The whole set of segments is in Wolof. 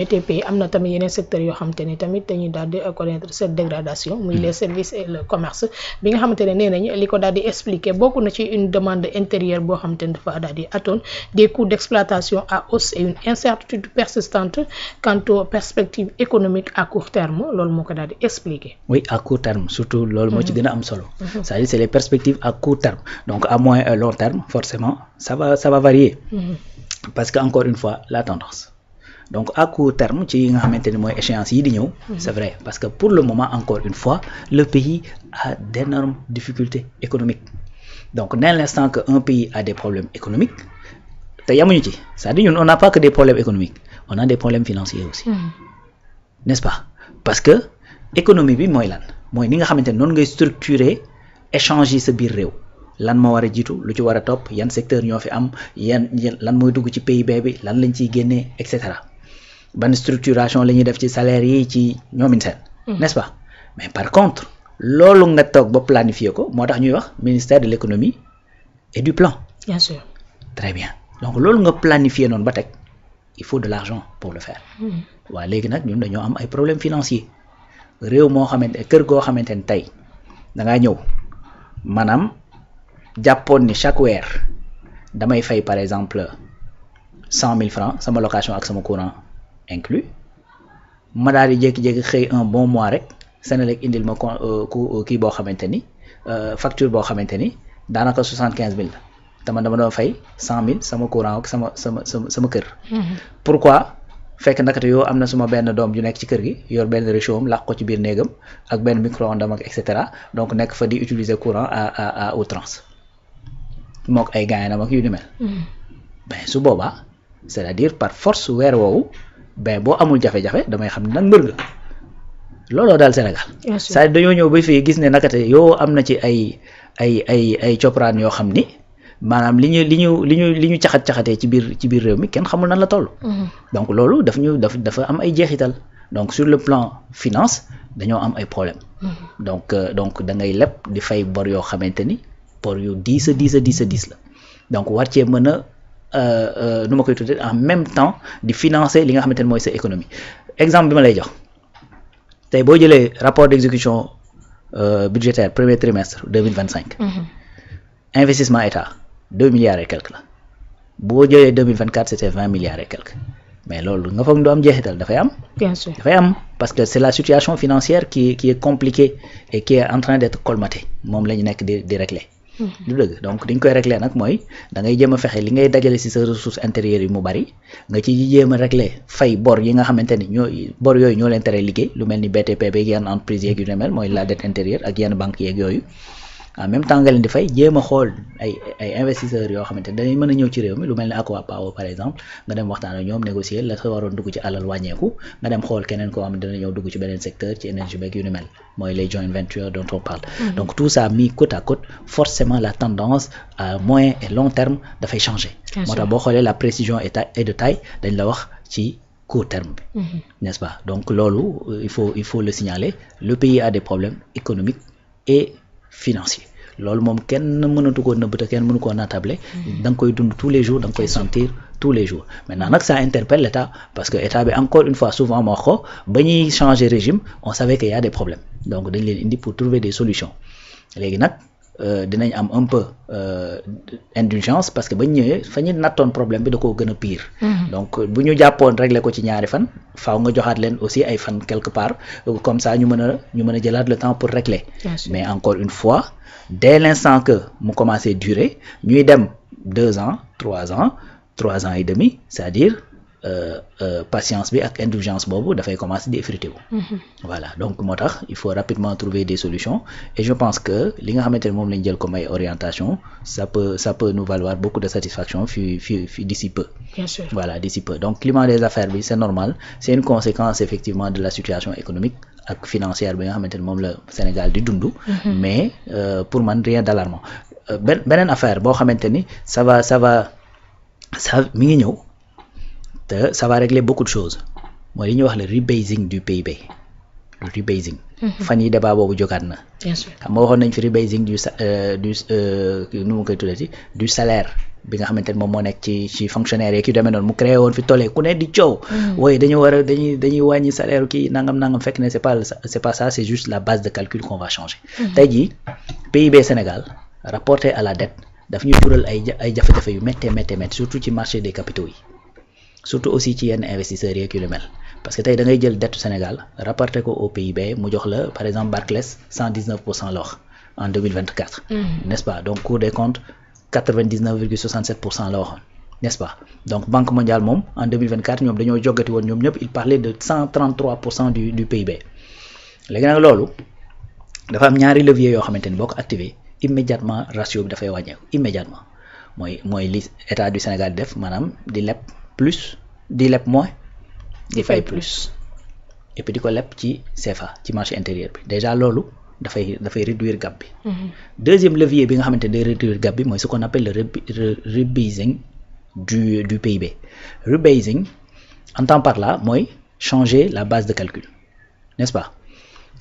BTP am na tamit yeneen secteurs yoo xamante ni tamit dañuy daal di connaître cette dégradation muy les services et le commerce bi nga xamante ne nee nañ li ko daal di expliquer bokk na ci une demande intérieure boo xamante ni dafa daal di atoon des coûts d'exploitation à hausse et une incertitude persistante quant aux perspectives économiques à court terme loolu moo ko daal di expliquer. Oui, à court terme surtout loolu moo ci gën a am solo. C'est-à-dire c'est les perspectives à court terme donc à moyen et long terme forcément ça va varier. Parce que encore une fois la tendance. Donc à court terme ci nga xamante ni mooy échéance yi di ñëw. C'est vrai parce que pour le moment encore une fois le pays a d'énormes difficultés économiques donc dès l'instant que un pays a des problèmes économiques te yamuñu ci c'est-à-dire ñun on n'a pas que des problèmes économiques on a des problèmes financiers aussi. N'est-ce pas parce que économie bi mooy lan mooy ni nga xamante ni noonu ngay structurer échange yi sa biir réew lan moo war a jiitu lu ci war a topp yan secteur ñoo fi am yan lan mooy dugg ci PIB bi lan lañ ciy génnee et cetera. Ban structuration la ñuy def ci salaire yi ci ñoomin seen n'est-ce pas mais par contre loolu nga toog ba planifier ko moo tax ñuy wax ministère de l'économie et du plan. Bien sûr. Très bien donc loolu nga planifier noonu ba teg il faut de l'argent pour le faire. waaw léegi nag ñun dañoo am ay problèmes financiers réew moo xamante kër goo xamante ni tey da ngaa ñëw maanaam jàppoon ni chaque weer damay fay par exemple 100 000 francs sama location ak sama courant inclus ma daal di jékki-jékki xëy un bon mois rek Senelec indil ma kii boo xamante ni facture boo xamante ni daanaka 75 000 la te man dama doon fay 100 000 sama courant ak sama kër. Pourquoi fekk ndakate yoo am na suma benn doom ju nekk ci kër gi yor benn réchaud am làq ko ci biir néegam ak benn micro-ondes am ak et cetera donc nekk fa di utiliser courant à outrance mook ay gaañanam ak yu ni mel. Ben su boobaa c'est-à-dire par force weer woowu. Ben boo amul jafe-jafe damay xam ne nag mbër nga looloo daal Sénégal c'est-à-dire dañoo ñëw ba fii gis ne nakate yoo am na ci ay copraan yoo xam ni maanaam li ñu caxat-caxatee ci biir réew mi kenn xamul nan la toll. Donc loolu dafa am ay jeexital donc sur le plan finance dañoo am ay problèmes. Donc da ngay leb di fay bor yoo xamante ni bor yu diis la donc war cee mën a nu ma koy tuddee en même temps di financer li nga xamante ne mooy sa économie exemple bi ma lay jox tey boo jëlee rapport d'exécution budgétaire premier trimestre 2025. Investissement état 2 milliards et quelques la boo jëlee 2024 c'était 20 milliards et quelques mais loolu nga foog du am jeexital dafay am. Bien sûr dafay am parce que c'est la situation financière qui est compliquée et qui est en train d'être colmatée moom la ñu nekk di régler. du dëgg donc dañ koy régler nag mooy da ngay jéem a fexe li ngay dajale ci sa ressources intérieures yi mu bari nga ci jéem a régler fay bor yi nga xamante ni bor yooyu ñoo leen tere liggéey lu mel ni BTP beeg yenn entreprise yeeg yu ne mel mooy la dette intérieure ak yenn banques yeeg yooyu en même temps nga leen di fay jéem a xool ay investisseurs yoo xamante ni dañuy mën a ñëw ci réew mi lu mel ni Aqua Power par exemple nga dem waxtaan ak ñoom négocier la sa waroon dugg ci alal wàññeeku nga dem xool keneen koo xam ne dina ñëw dugg ci beneen secteur ci énergie beeg yu ni mel mooy les joint ventures dont on parle. Donc tout ça mis côte à côte forcément la tendance à moyen et long terme dafay changer. moo tax boo xoolee la précision est de taille dañ la wax ci court terme bi. N'est-ce pas donc loolu il faut le signaler le pays a des problèmes économiques et financier loolu moom kenn mënatu koo nëbb te kenn mënu koo naatable da nga koy dund tous les jours da nga koy sentir tous les jours maintenant nag ça interpelle l'État parce que état bi encore une fois souvent moo ko ba ñuy changer régime on savait qu'il y a des problèmes donc dañ leen indi pour trouver des solutions léegi nag dinañ am un peu indulgence parce que bañ ñëwee fa ñu nattoon problème bi da koo gën a pire. Donc bu ñu jàppoon régler ko ci ñaari fan faaw nga joxaat leen aussi ay fan quelque part comme ça ñu mën a jëlaat le temps pour régler. Mais encore une fois dès l'instant que mu commencé durer ñuy dem 2 ans 3 ans et demi c'est-à-dire patience bi ak indulgence boobu dafay commencer di effriter wu. Voilà donc moo tax il faut rapidement trouver des solutions et je pense que li nga xamante ne moom lañ jël comme ay orientation ça peut nous valoir beaucoup de satisfaction fi d'ici peu. Bien sûr. Voilà d'ici peu donc climat des affaires bi c'est normal c'est une conséquence effectivement de la situation économique ak financière bi nga xamante ne moom la Sénégal di dund. Mais pour man rien d'alarmant beneen affaire boo xamante ni ça mi ngi ñëw. Ça va régler beaucoup de choses mooy li ñuy wax le rebasing du PIB le rebasing. Fan yi débat boobu jógaat na. Bien sûr xam nga waxoon nañ fi rebasing nu mu koy tuddati du salaire bi nga xamante ne moom moo nekk ci fonctionnaire yeeg yu demee noonu mu créé woon fi tollee ku ne di coow. waaye dañuy wàññi salaire kii nangam fekk ne c'est pas ça c'est juste la base de calcul qu'on va changer. tey jii PIB Sénégal rapporté à la dette daf ñuy jural ay jafe-jafe yu méttee surtout ci marché des capitaux yi surtout aussi ci yenn investisseurs yeeg yu lu mel parce que tey da ngay jël dette Sénégal rapporté ko au PIB mu jox la par exemple Barclays 119% la wax en 2024. n'est-ce pas donc Cour des comptes 99,67% la waxoon n'est-ce pas donc Banque mondiale moom en 2024 ñoom dañoo joggati woon ñoom ñëpp il parlait de 133% du PIB léegi nag loolu dafa am ñaari levier yoo xamante ni boo ko activé immédiatement ratio bi dafay wàññeeku immédiatement mooy li état du Sénégal def maanaam di leb plus di leb moins di fay plus et puis di ko leb ci CFA ci marché intérieur bi déjà loolu dafay réduire gap bi. Deuxième levier bi nga xamante ne day réduire gap bi mooy ce qu'on appelle le rebasing du PIB. Rebasing entend par là mooy changer la base de calcul n'est-ce pas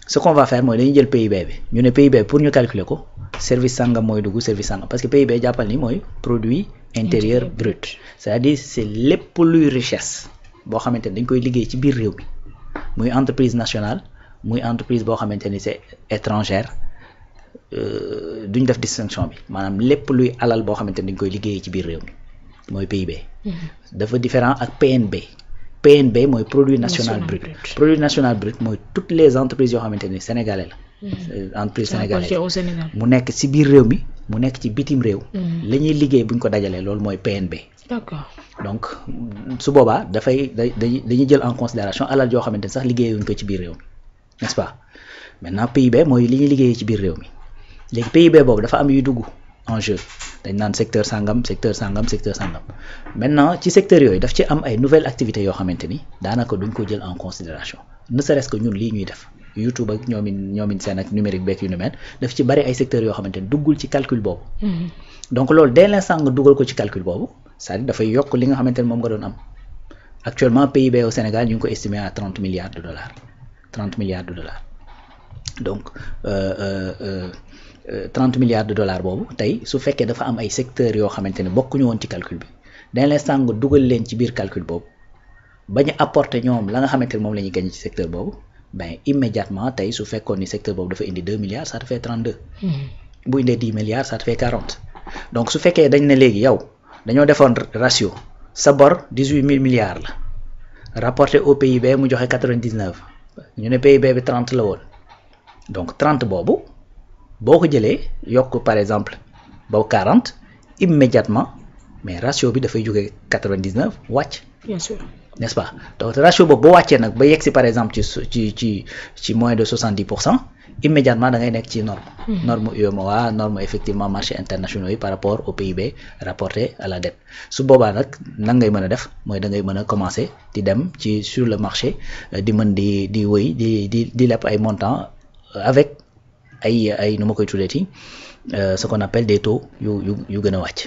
ce qu'on va faire mooy dañuy jël PIB bi ñu ne PIB pour ñu calculer ko service sangam mooy dugg service sangam parce que PIB jàppal ni mooy produit intérieur brut c'est-à-dire c'est lépp luy richesse boo xamante ne dañ koy liggéey ci biir réew mi muy entreprise nationale muy entreprise boo xamante ni c'est étrangère duñ def distinction bi maanaam lépp luy alal boo xamante ni dañ koy liggéeyee ci biir réew mi mooy PIB. dafa différent ak PNB mooy produit national brut produit national brut mooy toutes les entreprises yoo xamante ni sénégalais la entreprise sénégalaise mu nekk ci biir réew mi mu nekk ci bitim réew la ñuy liggéey buñ ko dajalee loolu mooy PNB. D'accord. donc su boobaa dañuy jël en considération alal yoo xamante ni sax liggéeyuñ ko ci biir réew mi n'est-ce pas maintenant PIB mooy li ñuy liggéeyee ci biir réew mi léegi PIB boobu dafa am yuy dugg en jeu dañ naan secteur sangam maintenant ci secteur yooyu daf ci am ay nouvelles activités yoo xamante ni daanaka duñ ko jël en considération ne serait-ce que ñun lii ñuy def YouTube ak ñoomin seen ak numérique beeg yu nu mel daf ci bari ay secteurs yoo xamante ni duggul ci calcul boobu. donc loolu dès l'instant nga dugal ko ci calcul boobu c'est-à-dire dafay yokk li nga xamante ni moom nga doon am actuellement PIB au Sénégal ñu ngi ko estimé à 30 milliards de dollars donc 30 milliards de dollars boobu tey su fekkee dafa am ay secteurs yoo xamante ne bokkuñu woon ci calcul bi dès l'instant nga dugal leen ci biir calcul boobu bañ a apporter ñoom la nga xamante ne moom la ñuy gagné ci secteur boobu ben immédiatement tey su fekkoon ni secteur boobu dafa indi 2 milliards ça te fait 32. bu indee 10 milliards ça te fait 40. donc su fekkee dañ ne léegi yow dañoo defoon ratio sa bor 18 milliards la rapporté au PIB mu joxe 99 ñu ne PIB bi 30 la woon donc 30 boobu boo ko jëlee yokk par exemple ba 40 immédiatement mais ratio bi dafay jógee 99 wàcc. Bien sûr. n'est-ce pas donc ratio boobu boo wàccee nag ba yegg si par exemple ci moins de 70% immédiatement da ngay nekk ci norme UEMOA norme effectivement marché internationaux yi par rapport au PIB rapporté à la dette su boobaa nag nan ngay mën a def mooy da ngay mën a commencer di dem ci sur le marché di mën di wëy di leb ay montants avec ay nu ma koy tuddeeti ce qu'on appelle des taux yu gën a wàcc.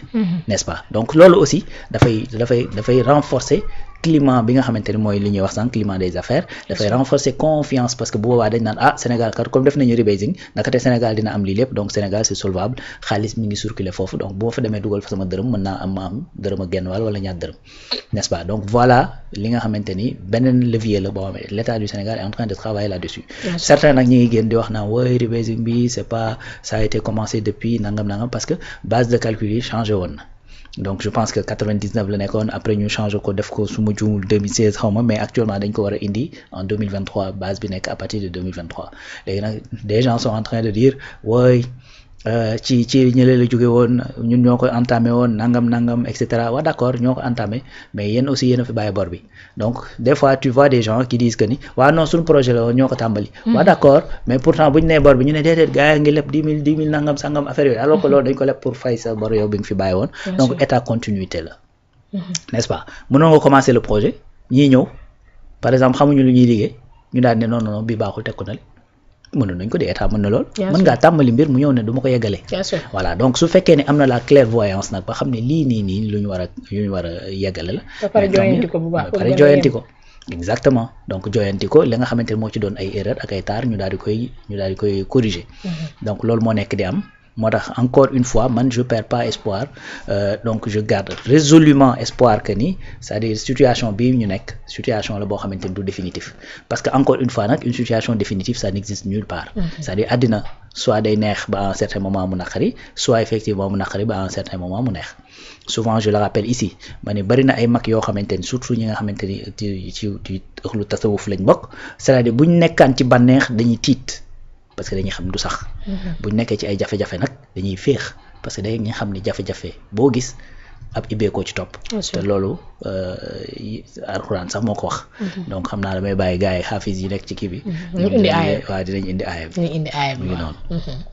n'est-ce pas donc loolu aussi dafay renforcer climat bi nga xamante ni mooy li ñuy wax sànq climat des affaires dafay renforcer confiance parce que bu boobaa dañ naan Sénégal kat comme def nañu rebasing nakate Sénégal dina am lii lépp donc Sénégal c'est solvable xaalis mi ngi circuler foofu donc bu ma fa demee dugal fa sama dërëm mën naa am dërëm ak genn wàll wala ñaar dërëm n'est-ce pas donc voilà li nga xamante ni beneen levier la boo xamante l'État du Sénégal est en train de travailler là-dessus. Certains nag ñi ngi génn di wax naan wooy rebasing bi c'est pas ça a été commencé depuis nangam parce que base de calcul yi changé woon na. donc je pense que 99 la nekkoon après ñu changé ko def ko su ma juumul 2016 xaw ma mais actuellement dañ ko war a indi en 2023 base bi nekk à partir de 2023 léegi nag des gens sont en train de dire wooy ci ñële la jóge woon ñun ñoo ko entamé woon nangam et cetera waaw d'accord ñoo ko entamé mais yéen aussi yéen a fi bàyyi bor bi donc des fois tu vois des gens qui disent que ni waaw non suñu projet la woon ñoo ko tàmbali. waaw d'accord mais pourtant bu ñu nee bor bi ñu ne déedéet gars yi ngi leb 10 000 nangam sangam affaire yooyu alors que loolu dañ ko leb pour fay sa bor yow bi nga fi bàyyi woon. donc état continuité la. n'est-ce pas mënoo nga commencer le projet ñii ñëw par exemple xamuñu lu ñuy liggéey ñu daal ne non bii baaxul teg ko na mënoon nañ ko di état mën na lool. mën ngaa tàmbali mbir mu ñëw ne du ma ko yeggalee. voilà donc su fekkee ne am na la clairvoyance nag ba xam ne lii nii lu ñu war a yeggale la. ba pare joyanti ko bu baax ba pare joyanti ko. exactement donc joyanti ko li nga xamante ne moo ci doon ay erreur ak ay taar ñu daal di koy corriger. donc loolu moo nekk di am moo tax encore une fois man je perds pas espoir donc je garde résolument espoir que ni c'est-à-dire situation bii ñu nekk situation la boo xamante ni du définitif parce que encore une fois nag une situation définitive ça n'existe nulle part c'est-à-dire àddina soit day neex ba à un certain moment mu naqari soit effectivement mu naqari ba à un certain moment mu neex souvent je le rappelle ici ma ne bari na ay mag yoo xamante ni surtout ñi nga xamante ni ci ëxlu tasawuf lañ bokk c'est-à-dire buñ nekkaan ci bànneex dañuy tiit parce que dañuy xam du sax buñ nekkee ci ay jafe-jafe nag dañuy féex parce que dañuy xam ni jafe-jafe boo gis ab ibbeekoo ci topp te loolu alxuraan sax moo ko wax donc xam naa damay bàyyi gars yi xaafis yi nekk ci kii bi ñu indi aaya waaw dinañ indi aaya bi ñu indi aaya bi mu ngi noonu